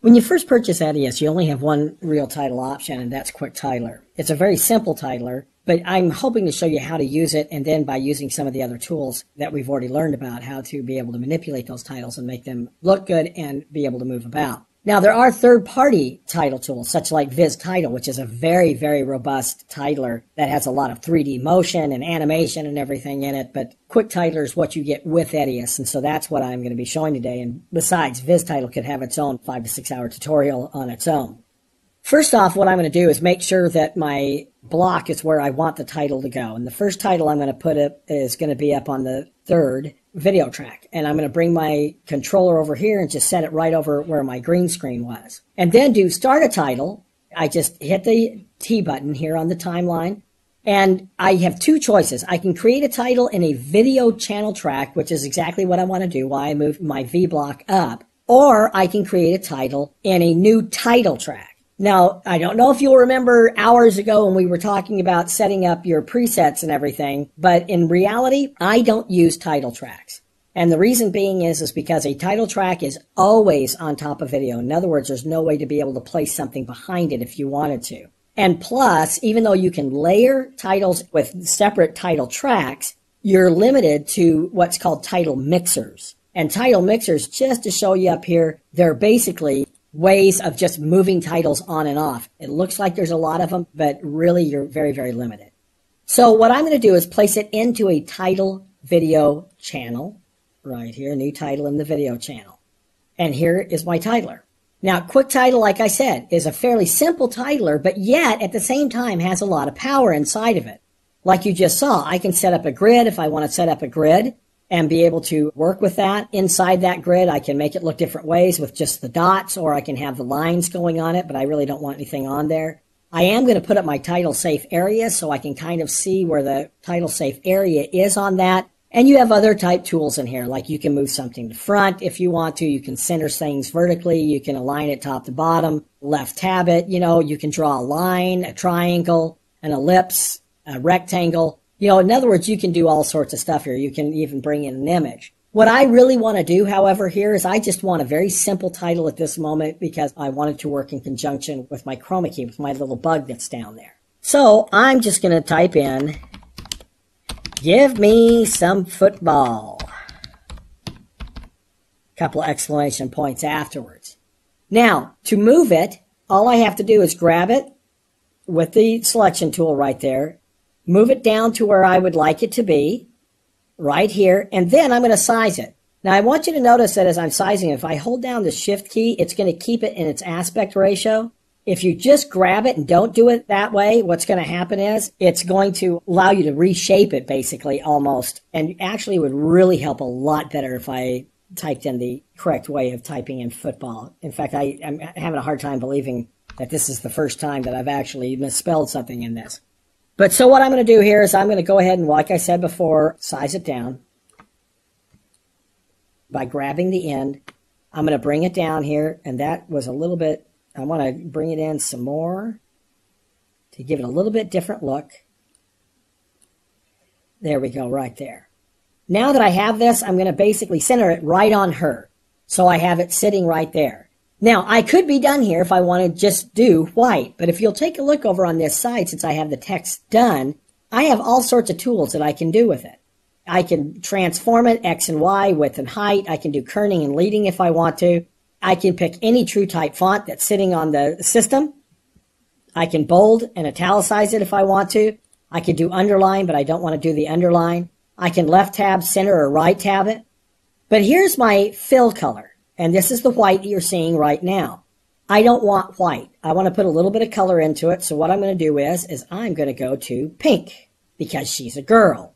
When you first purchase Edius, you only have one real title option, and that's Quick Titler. It's a very simple titler, but I'm hoping to show you how to use it, and then by using some of the other tools that we've already learned about, how to be able to manipulate those titles and make them look good and be able to move about. Now, there are third-party title tools, such like Viz Title, which is a very, very robust titler that has a lot of 3D motion and animation and everything in it, but Quick Titler is what you get with Edius, and so that's what I'm going to be showing today. And besides, Viz Title could have its own 5 to 6 hour tutorial on its own. First off, what I'm going to do is make sure that my block is where I want the title to go. And the first title I'm going to put up is going to be up on the third video track. And I'm going to bring my controller over here and just set it right over where my green screen was. And then do start a title. I just hit the T button here on the timeline. And I have two choices. I can create a title in a video channel track, which is exactly what I want to do while I move my V block up. Or I can create a title in a new title track. Now, I don't know if you'll remember hours ago when we were talking about setting up your presets and everything, but in reality, I don't use title tracks. And the reason being is because a title track is always on top of video. In other words, there's no way to be able to place something behind it if you wanted to. And plus, even though you can layer titles with separate title tracks, you're limited to what's called title mixers. And title mixers, just to show you up here, they're basically ways of just moving titles on and off. It looks like there's a lot of them, but really you're very, very limited. So what I'm going to do is place it into a title video channel right here, new title in the video channel. And here is my titler. Now, Quick Title, like I said, is a fairly simple titler, but yet at the same time has a lot of power inside of it. Like you just saw, I can set up a grid if I want to set up a grid and be able to work with that. Inside that grid, I can make it look different ways with just the dots, or I can have the lines going on it, but I really don't want anything on there. I am going to put up my title safe area so I can kind of see where the title safe area is on that. And you have other type tools in here, like you can move something to front if you want to. You can center things vertically. You can align it top to bottom, left tab it. You can draw a line, a triangle, an ellipse, a rectangle. In other words, you can do all sorts of stuff here. You can even bring in an image. What I really want to do, however, here is I just want a very simple title at this moment because I want it to work in conjunction with my chroma key, with my little bug that's down there. So I'm just going to type in, "Give me some football." Couple exclamation points afterwards. Now, to move it, all I have to do is grab it with the selection tool right there, move it down to where I would like it to be, right here, and then I'm going to size it. Now, I want you to notice that as I'm sizing it, if I hold down the Shift key, it's going to keep it in its aspect ratio. If you just grab it and don't do it that way, what's going to happen is it's going to allow you to reshape it, basically, almost. And actually, it would really help a lot better if I typed in the correct way of typing in football. In fact, I'm having a hard time believing that this is the first time that I've actually misspelled something in this. But so what I'm going to do here is I'm going to go ahead and, like I said before, size it down by grabbing the end. I'm going to bring it down here, and that was a little bit, I want to bring it in some more to give it a little bit different look. There we go, right there. Now that I have this, I'm going to basically center it right on her. So I have it sitting right there. Now, I could be done here if I want to just do white, but if you'll take a look over on this side, since I have the text done, I have all sorts of tools that I can do with it. I can transform it, X and Y, width and height. I can do kerning and leading if I want to. I can pick any true type font that's sitting on the system. I can bold and italicize it if I want to. I can do underline, but I don't want to do the underline. I can left tab, center, or right tab it. But here's my fill color. And this is the white you're seeing right now. I don't want white. I want to put a little bit of color into it. So what I'm going to do is I'm going to go to pink because she's a girl.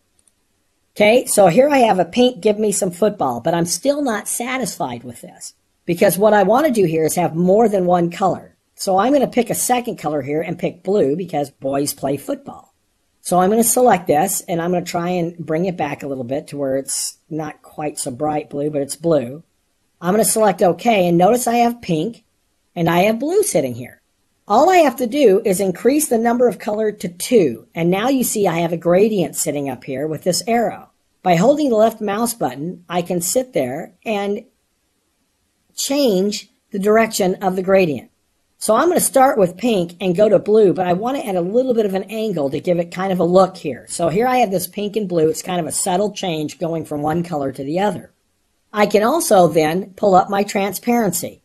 Okay, so here I have a pink, give me some football, but I'm still not satisfied with this because what I want to do here is have more than one color. So I'm going to pick a second color here and pick blue because boys play football. So I'm going to select this and I'm going to try and bring it back a little bit to where it's not quite so bright blue, but it's blue. I'm going to select OK, and notice I have pink, and I have blue sitting here. All I have to do is increase the number of color to 2, and now you see I have a gradient sitting up here with this arrow. By holding the left mouse button, I can sit there and change the direction of the gradient. So I'm going to start with pink and go to blue, but I want to add a little bit of an angle to give it kind of a look here. So here I have this pink and blue. It's kind of a subtle change going from one color to the other. I can also then pull up my transparency,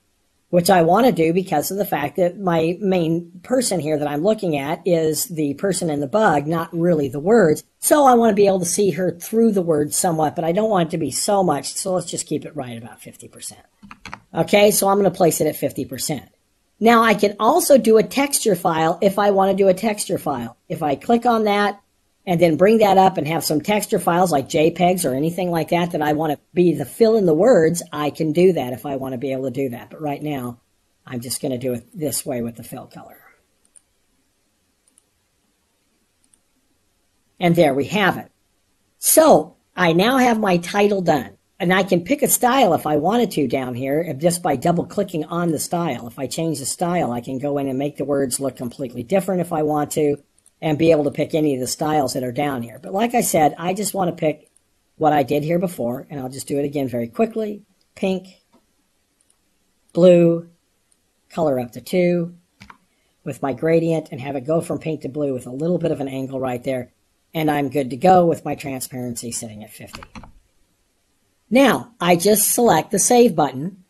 which I want to do because of the fact that my main person here that I'm looking at is the person in the bug, not really the words. So I want to be able to see her through the words somewhat, but I don't want it to be so much. So let's just keep it right about 50%. Okay, so I'm going to place it at 50%. Now I can also do a texture file if I want to do a texture file. If I click on that and then bring that up and have some texture files like JPEGs or anything like that that I want to be the fill in the words, I can do that if I want to be able to do that. But right now, I'm just going to do it this way with the fill color. And there we have it. So I now have my title done. And I can pick a style if I wanted to down here just by double clicking on the style. If I change the style, I can go in and make the words look completely different if I want to and be able to pick any of the styles that are down here. But like I said, I just want to pick what I did here before, and I'll just do it again very quickly. Pink, blue, color up to 2 with my gradient and have it go from pink to blue with a little bit of an angle right there. And I'm good to go with my transparency sitting at 50. Now, I just select the Save button,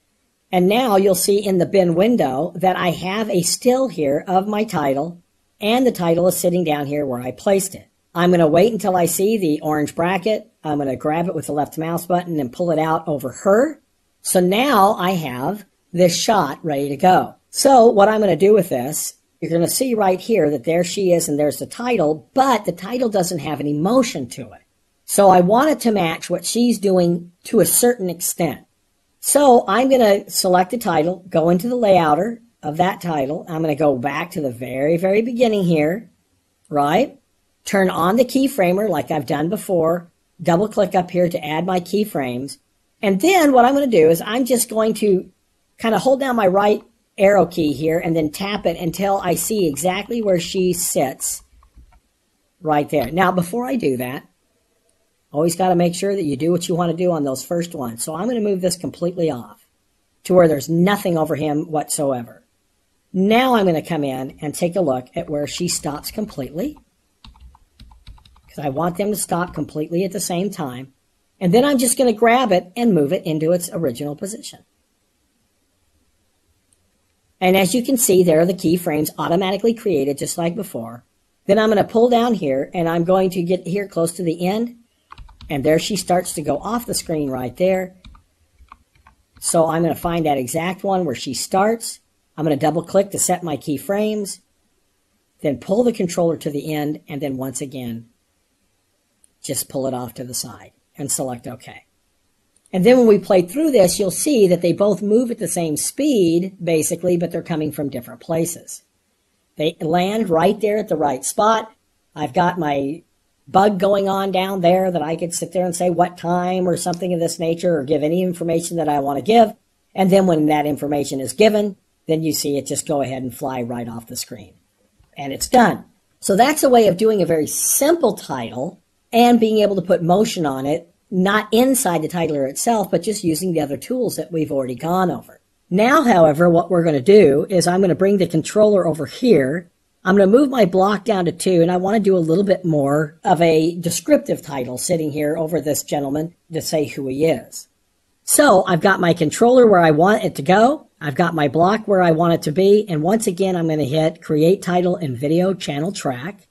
and now you'll see in the bin window that I have a still here of my title, and the title is sitting down here where I placed it. I'm going to wait until I see the orange bracket. I'm going to grab it with the left mouse button and pull it out over her. So now I have this shot ready to go. So what I'm going to do with this, you're going to see right here that there she is and there's the title, but the title doesn't have any motion to it. So I want it to match what she's doing to a certain extent. So I'm going to select the title, go into the layouter of that title. I'm going to go back to the very, very beginning here, right? Turn on the keyframer like I've done before. Double click up here to add my keyframes. And then what I'm going to do is I'm just going to kind of hold down my right arrow key here and then tap it until I see exactly where she sits right there. Now, before I do that, always got to make sure that you do what you want to do on those first ones. So I'm going to move this completely off to where there's nothing over him whatsoever. Now I'm going to come in and take a look at where she stops completely, because I want them to stop completely at the same time. And then I'm just going to grab it and move it into its original position. And as you can see, there are the keyframes automatically created just like before. Then I'm going to pull down here and I'm going to get here close to the end. And there she starts to go off the screen right there. So I'm going to find that exact one where she starts. I'm going to double click to set my keyframes. Then pull the controller to the end. And then once again, just pull it off to the side and select OK. And then when we play through this, you'll see that they both move at the same speed, basically, but they're coming from different places. They land right there at the right spot. I've got my bug going on down there that I could sit there and say what time or something of this nature or give any information that I want to give. And then when that information is given, then you see it just go ahead and fly right off the screen. And it's done. So that's a way of doing a very simple title and being able to put motion on it, not inside the titler itself, but just using the other tools that we've already gone over. Now, however, what we're going to do is I'm going to bring the controller over here. I'm going to move my block down to 2, and I want to do a little bit more of a descriptive title sitting here over this gentleman to say who he is. So I've got my controller where I want it to go. I've got my block where I want it to be. And once again, I'm going to hit Create Title in Video Channel Track,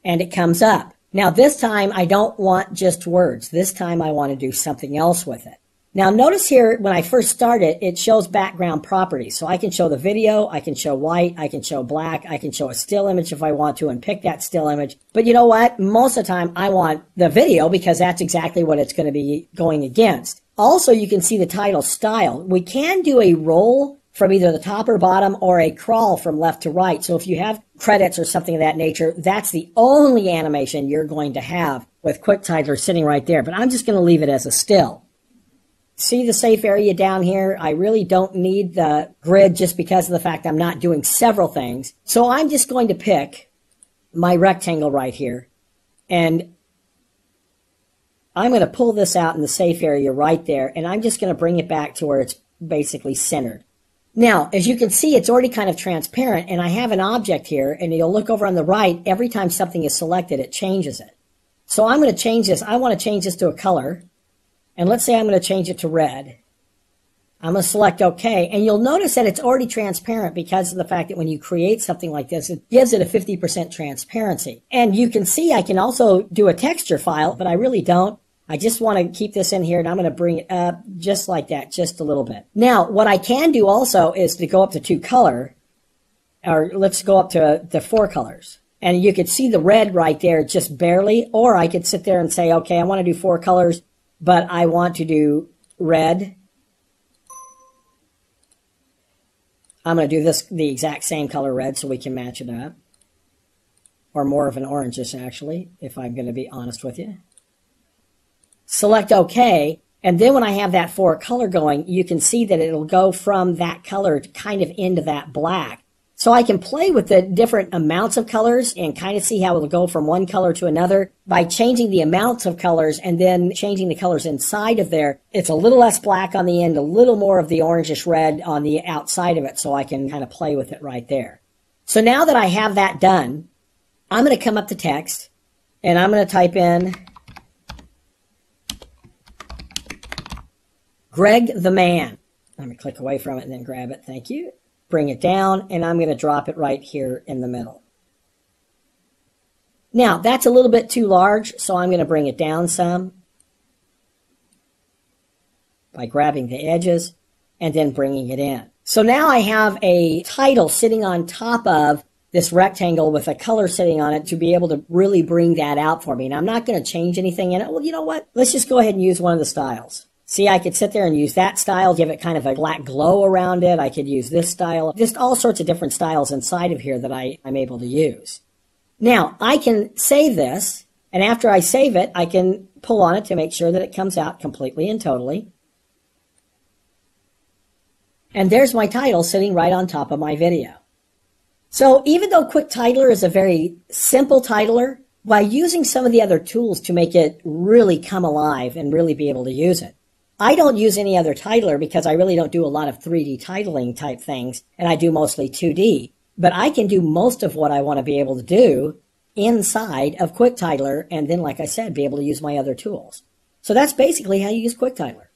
and it comes up. Now, this time, I don't want just words. This time, I want to do something else with it. Now, notice here, when I first started, it shows background properties. So I can show the video, I can show white, I can show black, I can show a still image if I want to and pick that still image. But you know what? Most of the time, I want the video because that's exactly what it's going to be going against. Also, you can see the title style. We can do a roll from either the top or bottom or a crawl from left to right. So if you have credits or something of that nature, that's the only animation you're going to have with QuickTitler sitting right there. But I'm just going to leave it as a still. See the safe area down here? I really don't need the grid just because of the fact I'm not doing several things. So I'm just going to pick my rectangle right here. And I'm going to pull this out in the safe area right there. And I'm just going to bring it back to where it's basically centered. Now, as you can see, it's already kind of transparent, and I have an object here, and you'll look over on the right, every time something is selected, it changes it. So I'm going to change this. I want to change this to a color, and let's say I'm going to change it to red. I'm going to select OK, and you'll notice that it's already transparent because of the fact that when you create something like this, it gives it a 50% transparency. And you can see I can also do a texture file, but I really don't. I just want to keep this in here, and I'm going to bring it up just like that, just a little bit. Now, what I can do also is to go up to 2 color, or let's go up to 4 colors. And you could see the red right there just barely, or I could sit there and say, okay, I want to do 4 colors, but I want to do red. I'm going to do this the exact same color red so we can match it up. Or more of an orangish, actually, if I'm going to be honest with you. Select OK, and then when I have that 4 color going, you can see that it'll go from that color to kind of into that black. So I can play with the different amounts of colors and kind of see how it'll go from one color to another by changing the amounts of colors and then changing the colors inside of there. It's a little less black on the end, a little more of the orangish red on the outside of it, so I can kind of play with it right there. So now that I have that done, I'm going to come up to text, and I'm going to type in Greg the Man. I'm going to click away from it and then grab it. Thank you. Bring it down, and I'm going to drop it right here in the middle. Now, that's a little bit too large, so I'm going to bring it down some by grabbing the edges and then bringing it in. So now I have a title sitting on top of this rectangle with a color sitting on it to be able to really bring that out for me. And I'm not going to change anything in it. Well, you know what? Let's just go ahead and use one of the styles. See, I could sit there and use that style, give it kind of a black glow around it. I could use this style, just all sorts of different styles inside of here that I'm able to use. Now, I can save this, and after I save it, I can pull on it to make sure that it comes out completely and totally. And there's my title sitting right on top of my video. So even though Quick Titler is a very simple titler, by using some of the other tools to make it really come alive and really be able to use it. I don't use any other titler because I really don't do a lot of 3D titling type things, and I do mostly 2D. But I can do most of what I want to be able to do inside of Quick Titler, and then, like I said, be able to use my other tools. So that's basically how you use Quick Titler.